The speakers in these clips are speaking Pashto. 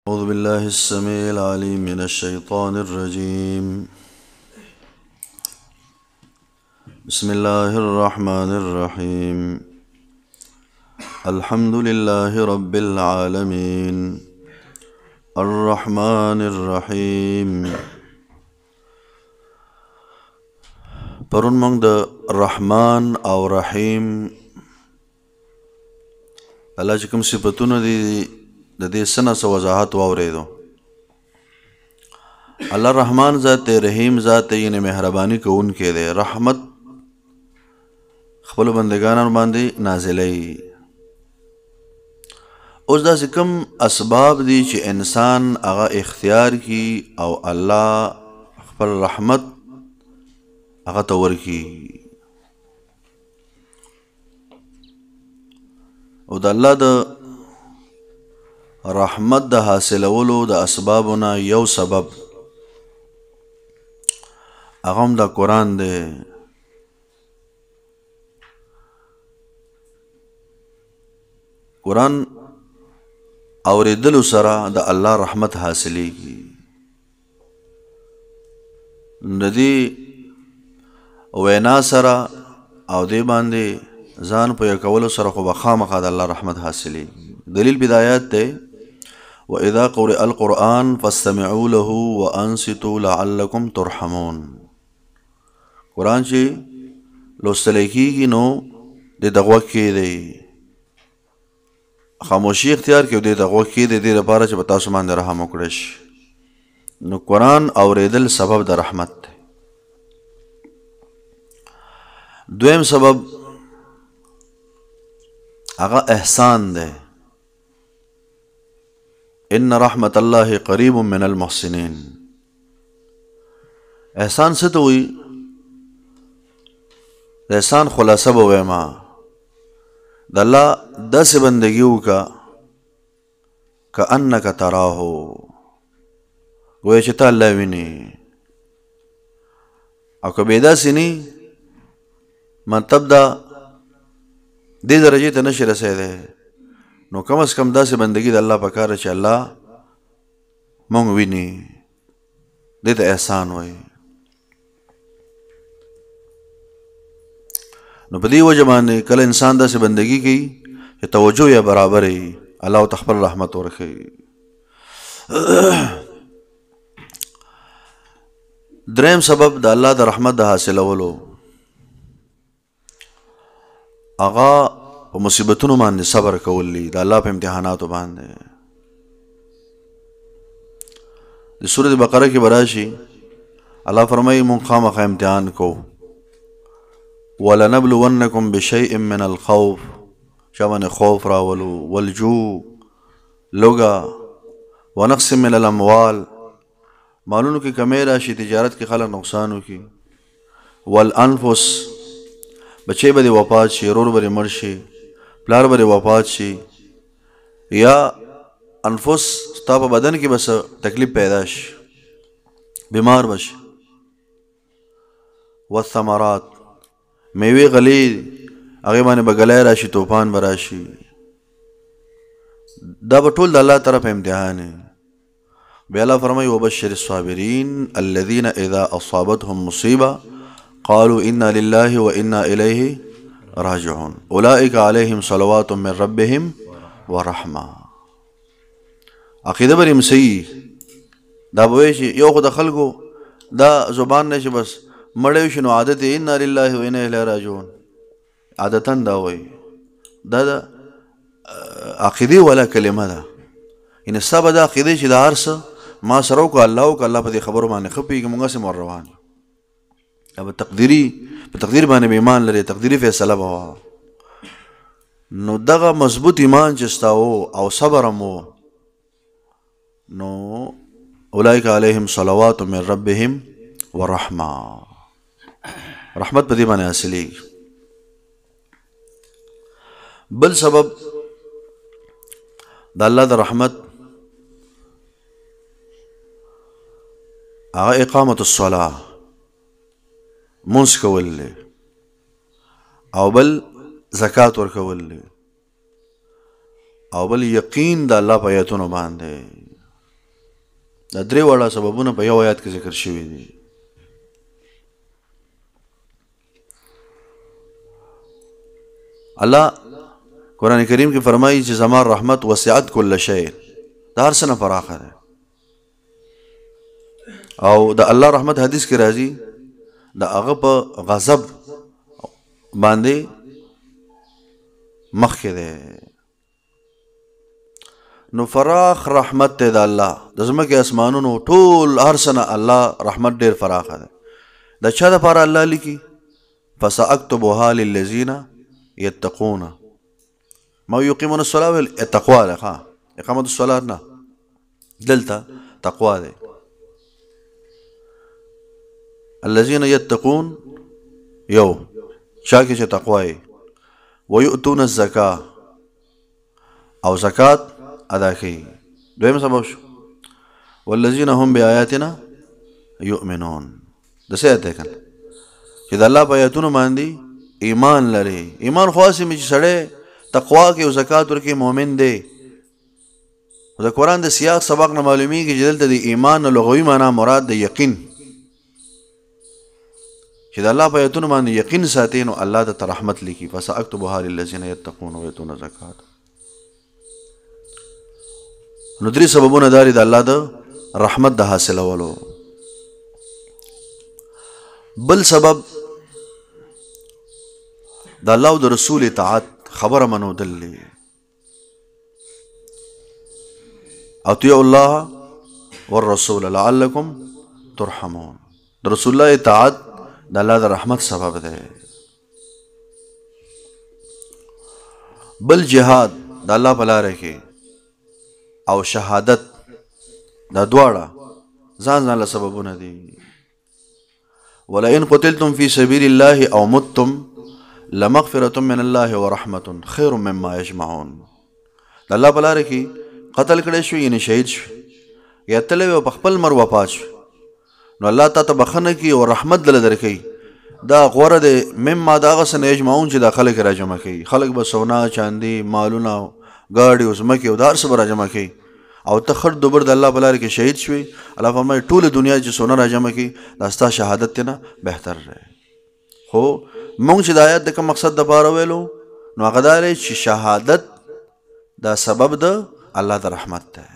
أعوذ بالله السميع العليم من الشيطان الرجيم. بسم الله الرحمن الرحيم. الحمد لله رب العالمين الرحمن الرحيم. پرون موږ د رحمان او رحیم الله چې کوم صفاتونه دي د دې سنه سو وضاحت واورېدو. الله رحمان ذات رحیم ذات یې مهرباني کوونکی دی، رحمت خپل بندگانو باندې نازلوي. اوس داسې کوم اسباب دي چې انسان هغه اختیار کی او الله خپل رحمت هغه ته ورکي، او د الله د رحمت د حاصلولو د اسبابونه یو سبب هغه هم د قرآن دی. قرآن اوریدلو سره د الله رحمت حاصلیږي. د دې وینا سره او دې باندې ځان پوهه کولو سره خو به خامخا د الله رحمت حاصلیږي. دلیل بدایات دی: وَإِذَا قُرِئَ الْقُرْآنُ فَاسْتَمِعُوا لَهُ وَأَنصِتُوا لَعَلَّكُمْ تُرْحَمُونَ. قرآن چې لوستل کېږي نو د ده غوږ کېږدئ، خاموشي اختیار کړئ، د ده غوږ کېږدئ دې لپاره چې په تاسو باندې رحم وکړی شي. نو قرآن اورېدل سبب د رحمت دی. دویم سبب هغه احسان دی. ان رحمت الله قریب من المحسنین. احسان څه ته وایي؟ د احسان خلاصه به وایم: د الله داسې بندګي وکړه کأنک تراه، گویا چې ته الله وینې، او که بې داسې نه مطلب دا دې درجې ته نشي رسېدی، نو کم از کم داسې بندگی د الله پکار چې الله مونږ ویني. دې ته احسان وایي. نو په دې وجه باندې کله انسان داسې بندگی کوي چې توجه یې برابر وي، الله ته خپل رحمت ورکوي. دریم سبب د الله د رحمت د حاصلولو هغه په مصیبتونو باندې صبر کول دي، د الله په امتحاناتو باندې. د سورۃ بقره کې براشي الله فرمایي مونږ خامخا امتحان کو. وَلَنَبْلُوَنَّكُمْ بِشَيْءٍ مِّنَ الْخَوْفِ، شابه خوف راولو، والجوع لوګا، ونقص من الاموال، مالونو کې کمی راشي، تجارت کې خلک نقصان وکړي، والانفس، بچی به دې وفات شي، رور به دې مړ شي، پلار به دې وفات شي، یا انفس ستا په بدن کې بس تکلیف پیدا شي، بیمار بشي. والثمرات، میوې غلې هغې باندې به ګلی راشي، طوفان به راشي. دا به ټول د الله طرف امتحان دی. بیا الله فرمایي وبشر الصابرین الذین اذا اصابتهم مصیبه قالوا انا لله وانا الیه راجعون اولئک علیهم صلوات من ربهم ورحمه. عقیده بریم صحیح دا به وایي چې یو خو د خلکو دا زبان نه چې بس مړی شي نو عادت یې انا لله وانا الیه راجعون، عادتا دا وایي. دا د عقیدې والا کلمه ده. یعنې ستا به دا عقیدې چې دا هر څه ما سره وکړه، الله وکړه، الله په دې خبرو باندې ښه پوهېږي، موږ هسې مور روان یو. یا به په تقدیر باندې به ایمان لري، تقدیري فیصله به وه. نو دغه مضبوط ایمان چې ستا و او صبر هم و، نو اولئک علیهم صلوات من ربهم ورحمه، رحمت په دې باندې حاصلېږي. بل سبب د الله د رحمت هغه اقامت الصلاة، مونځ کول دی، او بل زکات ورکول دی، او بل یقین د الله په آیاتونو باندې. دا درې واړه سببونه په یو آیات کې ذکر شوي دي. الله قرآن کریم کې فرمایي چې زما رحمت وسعت کل شی، دا هر څه نه پراخه ده. او د الله رحمت حدیث کې راځي د هغه په غضب باندې مخکې ده. نو فراخ رحمت ته د الله د ځمکې اسمانونو ټول هر څه نه الله رحمت ډېر فراخه ده. د چا دپاره الله لیکي فساکتبها للذین یتقون ما یقیمون الصلاة والتقوا ده. اقامت الصلاة نه، دلته تقوا ده. الذین یتقون یو چا کې چې تقوا یې، ویؤتون الزکاة او زکات ادا کوي. دویم سبب شو والذین هم بآیاتنا یؤمنون. د څه آیت دی کنه چې د الله په آیاتونو باندې ایمان لري. ایمان خو هسې چې سړی تقوا کې او زکات ورکړي مؤمن دی. د قرآن د سیاق سبق نه معلومیږي چې دلته د ایمان لغوي معنا مراد د یقین، چې د الله په آیاتونو باندې یقین ساتي نو الله د رحمت لیکي فساکتبها للذین یتقون ویؤتون الزکاة. نو درې سببونه داري د الله د رحمت د حاصلولو. بل سبب د الله او د رسول اطاعت، خبره منودل دي. اطیعوا الله والرسول لعلکم ترحمون. د رسول الله اطاعت د الله د رحمت سبب ده. بل جهاد د الله په لاره کې او شهادت دا دواړه ځان له سببونه دي. ولئن قتلتم فی سبیل الله او متم لمغفرة من الله ورحمة خیر مما یجمعون. د الله په لاره کې قتل کړی شو یعنی شهید شو یا تللی او په خپل مر وفات شو نو الله تا ته بخښنه کوي او رحمت دله درکوي. دا غوره دی مما د هغه څه نه یجمعون چې دا خلک را جمع کوي. خلک به سونا چاندي مالونه ګاډي او ځمکې او دا هر څه به را جمع کوي او ته خړ دوبر د الله په لاره کې شهید شوي. الله فرمایي ټوله دنیا چې سونا را جمع کوي دا ستا شهادت دی نه بهتر دی. خو مونږ چې د آیات د کوم مقصد دپاره ویلو نو هغه دا دی چې شهادت دا سبب د الله د رحمت دی.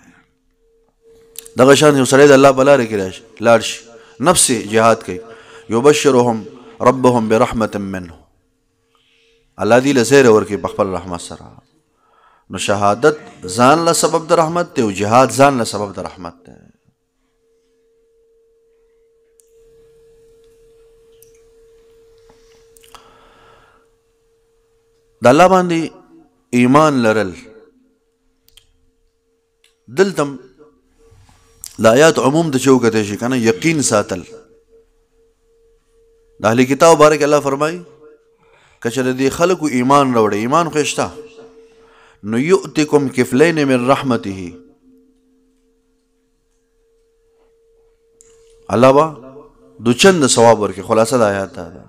دغه شان یو سړی د الله په لاره کې لاړ شي نفس جهاد کوي یبشرهم ربهم برحمة منه، الله دې له زیری ورکړي په خپل رحمت سره. نو شهادت ځان له سبب د رحمت دی او جهاد ځان له سبب د رحمت دی. د الله باندې ایمان لرل دلتم د آیات عموم د چوکته شي کنه یقین ساتل. د اهل کتاب بارک الله فرمای کچره دی خلکو ایمان راوړي ایمان خو شته نو یؤتکم کفلین من رحمته، الله با دو چند ثواب ورکړي. خلاصه د آیات دا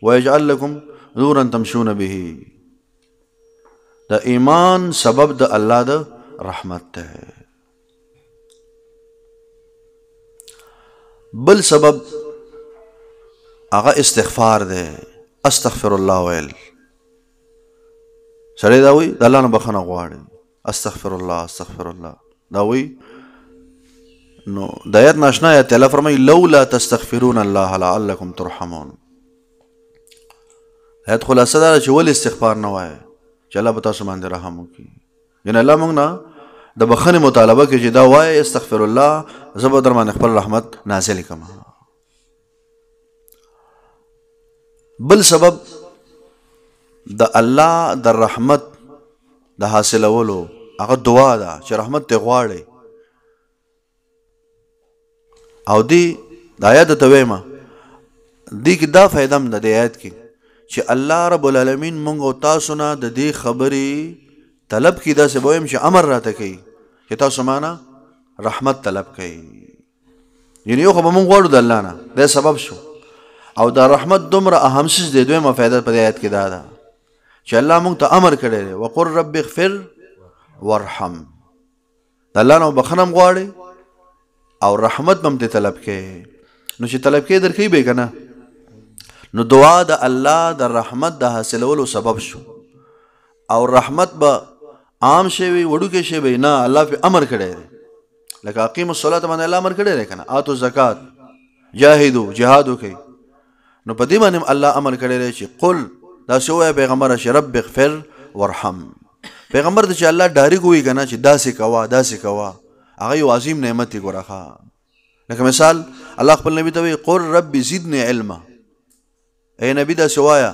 ويجعل لكم نورا تمشون به. د ایمان سبب د الله د رحمت ده. بل سبب هغه استغفار ده. استغفر الله ویل سړی دا وی د الله نه بخښنه غواړي استغفر الله استغفر الله دا وی نو د آیت ناشنا آیت الله فرمایي لولا تستغفرون الله لعلکم ترحمون. آیت خلاصه دا چې ولې استغفار نه وایي چې الله به تاسو باندې رحم وکړي. یعنی الله موږ نه د بخښنې مطالبه کوي چې دا وایي استغفر الله زه به در باندې خپل رحمت نازل کړم. بل سبب د الله د رحمت د حاصلولو هغه دعا ده چې رحمت ته غواړي. او دی د آیات ته ویمه دی کې دا فایده هم ده د آیات کې چې الله رب العالمین مونږ او تاسو نه د دې خبرې طلب کې داسې به ویم چې امر راته کوي چې تاسو مانه رحمت طلب کوي. یعنی یو خو به مونږ غواړو د الله نه دا سبب شو او دا رحمت دومره اهم څیز دی. دویمه فایده په دې آیت کې دا ده چې الله مونږ ته امر کړی دی وقل رب اغفر وارحم. د الله نه بخښنه هم غواړي او رحمت بم ته طلب کې نو چې طلب کې درکې به کنه نو دعا د الله د رحمت د حاصلولو سبب شو او رحمت به عام شي وړو کې شي به نه الله په امر کړي لکه اقیم الصلاه باندې الله امر کړي کنه آتو زکات جاهدوا جهادو کوي نو په دې باندې الله امر کړي چې قل دا شوه پیغمبر چې رب اغفر ورحم پیغمبر ته چې الله ډایرک وی کنه چې داسې کوا هغه یو عظیم نعمت دی ګورخه لکه مثال الله خپل نبی ته وی قل رب زدنی علما اے نبی دا سوایا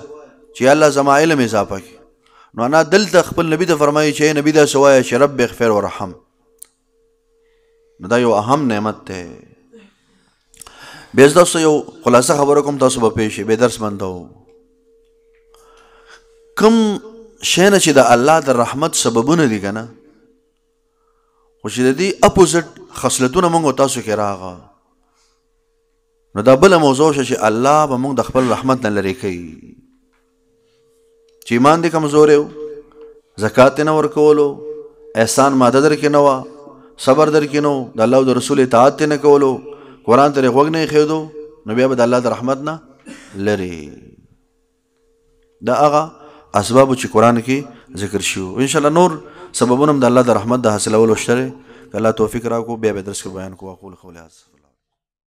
چې الله زما علم اضافه کړي نو انا دلته خپل نبی ته فرمایي چې نبی دا سوایا چې رب اغفر ورحم دا یو اهم نعمت ده بیس تاسو یو خلاصه خبره کوم تاسو به پېښې به درس بندو کوم شینه چې د الله د رحمت سببونه دي کنه خو چې د دې اپوزټ خصلتونه موږ تاسو کې راغله نو دا بل موضوع چې الله به موږ د خپل رحمت نه لري کوي چې ایمان دې کمزور یو زکات نه ورکولو احسان ماده در کې نه وا صبر در کې نو د الله او د رسول اطاعت نه کولو قران ته غوږ نه خېدو نو بیا به د الله د رحمت نه لري دا هغه اسباب چې قران کې ذکر شو ان شاء الله نور سببونه د الله د رحمت د حاصلولو شته الله توفیق راکو بیا به درس کې بیان کو اقول قولي هذا